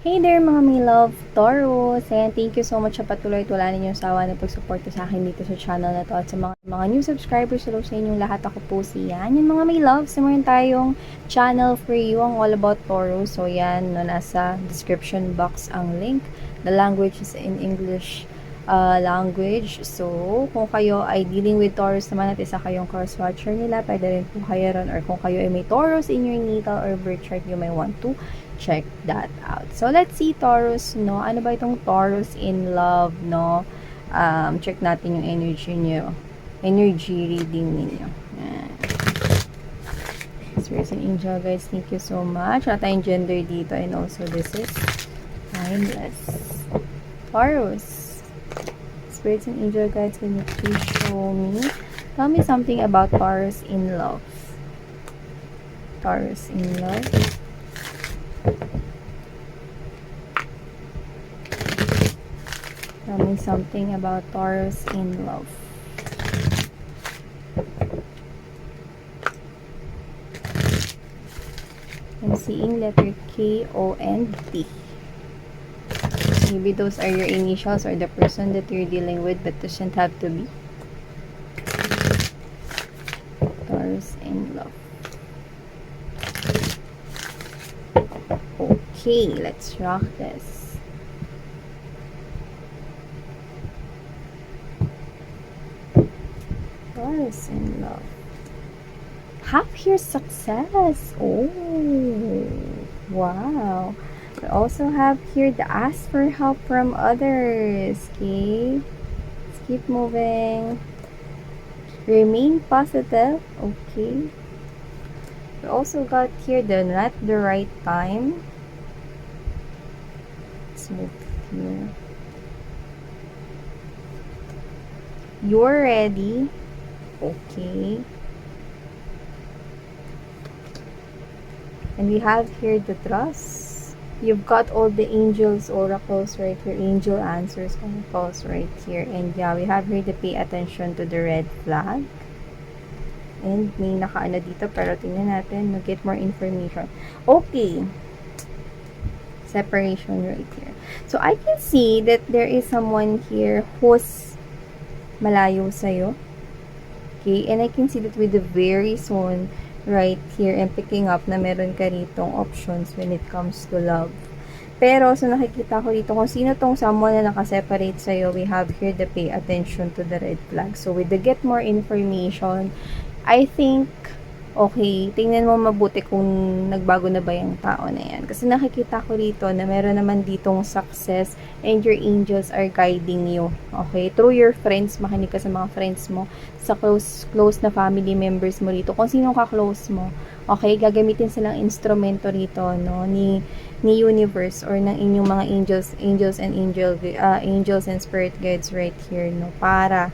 Hey there mga may love, Taurus! And thank you so much sa patuloy at wala ninyong sawa na pagsuporta sa akin dito sa channel na to. At sa mga new subscribers, hello sa inyong lahat. Ako po si Yan. Yan mga may love, meron tayong channel for you ang all about Taurus. So yan, no, nasa description box ang link. The language is in English language. So, kung kayo ay dealing with Taurus naman at isa kayong cross watcher nila, pwede rin po kayo ron. Or kung kayo ay may Taurus in your natal or birth chart, you may want to check that out. So, let's see Taurus, no? Ano ba itong Taurus in love, no? Check natin yung energy nyo. Energy reading ninyo. Yan. Spirits and angel guys, thank you so much. Wala tayong gender dito and also this is timeless. Taurus. Spirits and angel guides, can you please show me? Tell me something about Taurus in love. Taurus in love. Tell me something about Taurus in love. I'm seeing letter K, O, and T. Maybe those are your initials or the person that you're dealing with, but doesn't have to be. Taurus in love. Okay, let's rock this. Taurus in love. Half your success. Oh, wow. We also have here the ask for help from others. Okay, let's keep moving. Remain positive. Okay. We also got here the not the right time. Let's move here. You're ready. Okay. And we have here the trust. You've got all the angels, oracles right here. Angel answers, oracles right here. And yeah, we have here the pay attention to the red flag. And may nakaano dito, pero tingnan natin. No, get more information. Okay. Separation right here. So, I can see that there is someone here who's malayo sa'yo. Okay. And I can see that with the very soon right here and picking up na meron ka ritong options when it comes to love. Pero, so nakikita ko dito kung sino tong someone na nakaseparate sa'yo, we have here the pay attention to the red flag. So, with the get more information, I think, okay, tingnan mo mabuti kung nagbago na ba yung tao na yan. Kasi nakikita ko dito na meron naman ditong success and your angels are guiding you. Okay? Through your friends, makinig ka sa mga friends mo, sa close na family members mo rito. Kung sino ka-close mo, okay, gagamitin silang instrumento rito, no, ni universe or ng inyong mga angels and spirit guides right here, no, para,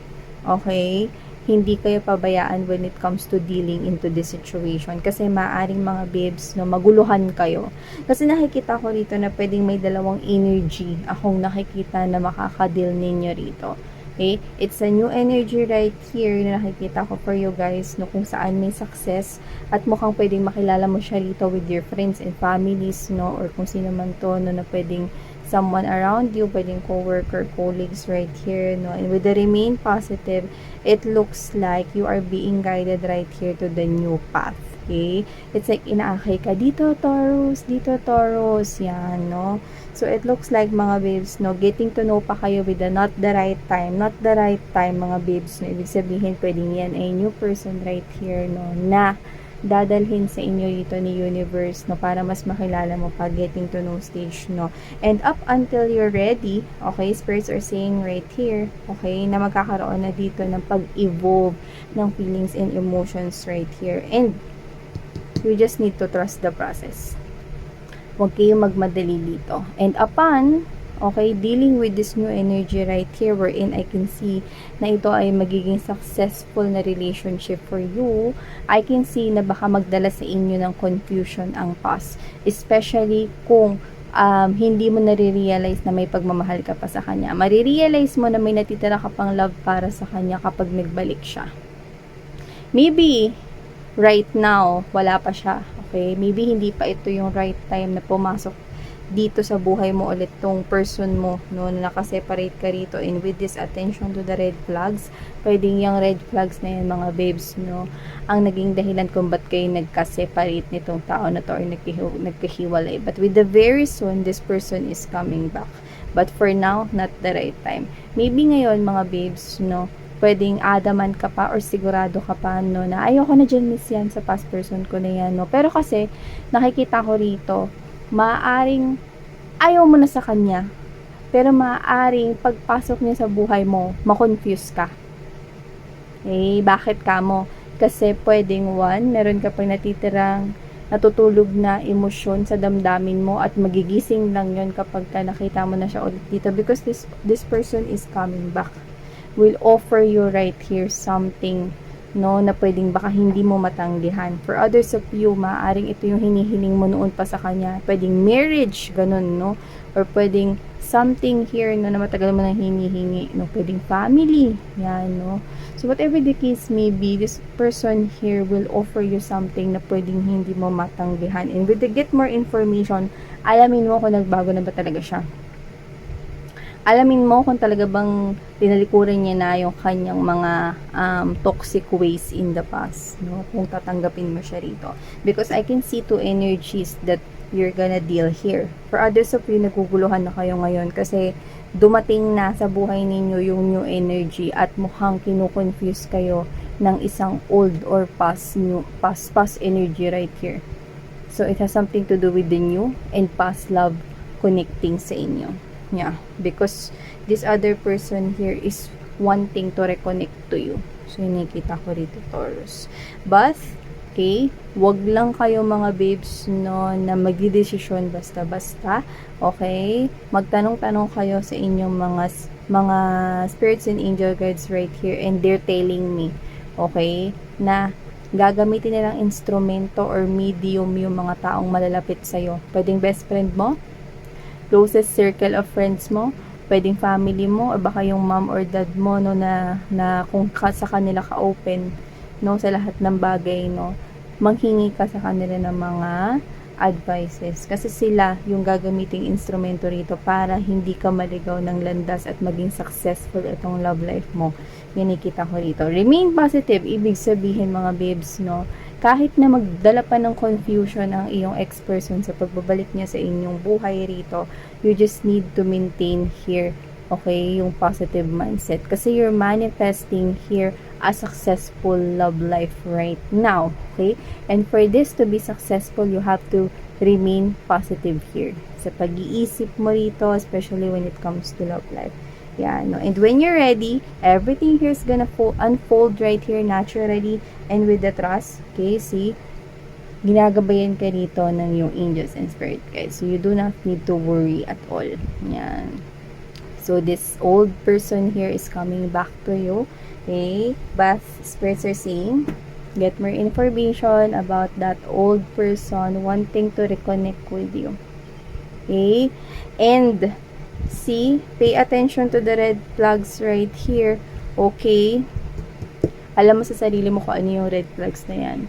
okay, hindi kayo pabayaan when it comes to dealing into this situation. Kasi maaring mga babes, no, maguluhan kayo. Kasi nakikita ko rito na pwedeng may dalawang energy akong nakikita na makakadeal ninyo rito. Okay? It's a new energy right here na nakikita ko for you guys, no, kung saan may success at mukhang pwedeng makilala mo siya rito with your friends and families, no, or kung sino man to, no, na pwedeng someone around you, pwedeng co-worker, colleagues right here, no, and with the remain positive, it looks like you are being guided right here to the new path. Okay? It's like inaakay ka dito Taurus, yan, no. So it looks like mga babes, no, getting to know pa kayo with the not the right time mga babes, no. Ibig sabihin pwedeng yan ay new person right here, no, na dadalhin sa inyo dito ni universe, no, para mas makilala mo pa, getting to know stage, no. And up until you're ready, okay, spirits are saying right here, okay, na magkakaroon na dito ng pag-evolve ng feelings and emotions right here. And you just need to trust the process. Huwag kayong magmadali dito. And upon, okay, dealing with this new energy right here wherein I can see na ito ay magiging successful na relationship for you, I can see na baka magdala sa inyo ng confusion ang past. Especially kung hindi mo nare-realize na may pagmamahal ka pa sa kanya. Marirealize mo na may natitira ka pang love para sa kanya kapag nagbalik siya. Maybe, right now, wala pa siya. Okay? Maybe hindi pa ito yung right time na pumasok dito sa buhay mo ulit tong person mo, no, na nakaseparate ka rito. And with this attention to the red flags, pwedeng yung red flags na yun, mga babes, no, ang naging dahilan kung ba't kayo nagka-separate nitong tao na to or nagkahiwalay. But with the very soon, this person is coming back. But for now, not the right time. Maybe ngayon, mga babes, no, pwedeng adaman ka pa or sigurado ka pa, no, na ayoko na dyan, miss yan sa past person ko na yan, no. Pero kasi, nakikita ko rito, maaaring ayaw mo na sa kanya, pero maaaring pagpasok niya sa buhay mo, makonfuse ka. Eh, bakit ka mo? Kasi pwedeng meron ka pang natitirang natutulog na emosyon sa damdamin mo at magigising lang yon kapag ka nakita mo na siya ulit dito, because this person is coming back, will offer you right here something, no, na pwedeng baka hindi mo matanggihan. For others of you, maaaring ito yung hinihiling mo noon pa sa kanya. Pwedeng marriage, ganun, no? Or pwedeng something here, no, na matagal mo nang hinihingi, no? Pwedeng family, yan, no? So, whatever the case may be, this person here will offer you something na pwedeng hindi mo matanggihan. And with the get more information, alamin mo kung nagbago na ba talaga siya. Alamin mo kung talaga bang tinalikuran niya na yung kanyang mga toxic ways in the past, no? Kung tatanggapin mo siya rito. Because I can see two energies that you're gonna deal here. For others of you, naguguluhan na kayo ngayon kasi dumating na sa buhay ninyo yung new energy at mukhang kinukonfuse kayo ng isang old or past energy right here. So, it has something to do with the new and past love connecting sa inyo. Yeah, because this other person here is wanting to reconnect to you. So, nakikita ko rito, Taurus. But, okay, wag lang kayo mga babes, no, na magdidesisyon basta-basta. Okay? Magtanong-tanong kayo sa inyong mga spirits and angel guides right here, and they're telling me, okay, na gagamitin nilang instrumento or medium yung mga taong malalapit sa'yo. Pwedeng best friend mo, closest circle of friends mo, pwedeng family mo, or baka yung mom or dad mo, no, na kung sa kanila ka-open, no, sa lahat ng bagay, no, manghingi ka sa kanila ng mga advices. Kasi sila yung gagamiting instrumento rito para hindi ka maligaw ng landas at maging successful itong love life mo. Yan nakita ko rito. Remain positive, ibig sabihin mga babes, no, kahit na magdala pa ng confusion ang iyong ex-person sa pagbabalik niya sa inyong buhay rito, you just need to maintain here, okay, yung positive mindset. Kasi you're manifesting here a successful love life right now, okay? And for this to be successful, you have to remain positive here. Sa pag-iisip mo rito, especially when it comes to love life. Yeah, no. And when you're ready, everything here is gonna unfold right here naturally and with the trust. Okay, see? Ginagabayan ka rito ng yung angels and spirit guides. So, you do not need to worry at all. Yan. So, this old person here is coming back to you. Okay? But, spirits are saying, get more information about that old person wanting to reconnect with you. Okay? And, see, pay attention to the red flags right here. Okay? Alam mo sa sarili mo kung ano yung red flags na yan.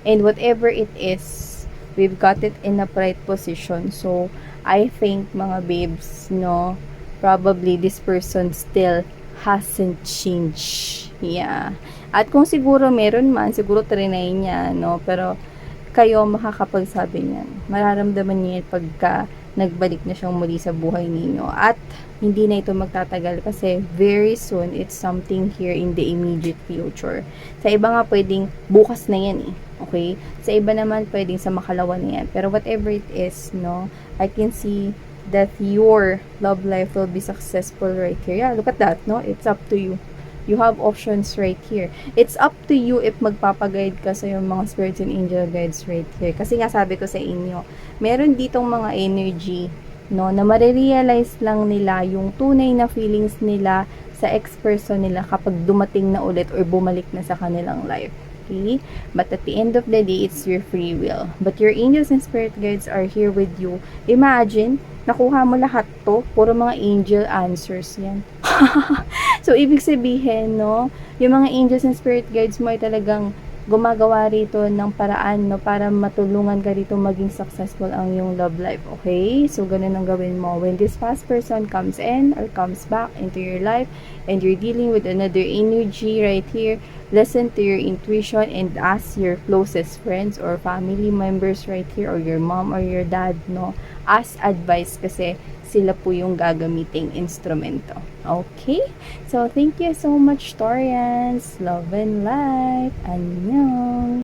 And whatever it is, we've got it in a right position. So, I think, mga babes, no, probably this person still hasn't changed. Yeah. At kung siguro meron man, siguro trinay niya, no, pero kayo makakapagsabi niyan. Mararamdaman niya pagka nagbalik na siyang muli sa buhay ninyo. At hindi na ito magtatagal kasi very soon, it's something here in the immediate future. Sa iba nga pwedeng bukas na yan eh. Okay? Sa iba naman pwedeng sa makalawa na yan. Pero whatever it is, no, I can see that your love life will be successful right here. Yeah, look at that, no? It's up to you. You have options right here. It's up to you if magpapaguide ka sa yung mga spirits and angel guides right here. Kasi nga sabi ko sa inyo, meron ditong mga energy, no, na marirealize lang nila yung tunay na feelings nila sa ex-person nila kapag dumating na ulit or bumalik na sa kanilang life. Okay? But at the end of the day, it's your free will. But your angels and spirit guides are here with you. Imagine, nakuha mo lahat to, puro mga angel answers yan. So, ibig sabihin, no, yung mga angels and spirit guides mo ay talagang gumagawa rito ng paraan, no, para matulungan ka rito maging successful ang iyong love life, okay? So, ganun ang gawin mo. When this past person comes in or comes back into your life and you're dealing with another energy right here, listen to your intuition and ask your closest friends or family members right here, or your mom or your dad, no? Ask advice kasi sila po yung gagamiting instrumento. Okay? So, thank you so much, Taurians. Love and light. Annyeong.